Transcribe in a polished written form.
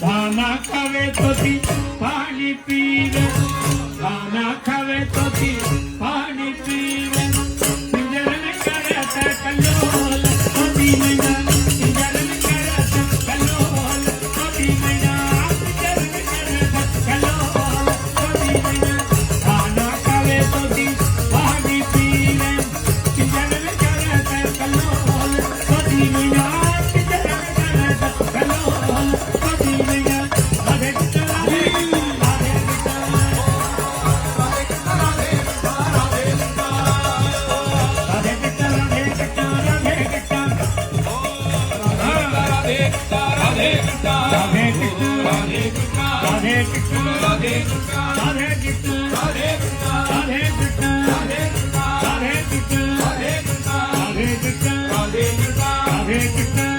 खाना खावे तो ती पानी पीवे, खाना खावे तो ती पानी पीवे, पिंजरन करत कल्लोल मोती मैना, पिंजरन करत कल्लोल मोती मैना, पिंजरन करत कल्लोल मोती मैना, खाना खावे तो ती पानी पीवे, पिंजरन करत कल्लोल मोती मैना, पिंजरन करत कल्लोल मोती मैना, राधे कृष्ण राधे Krishna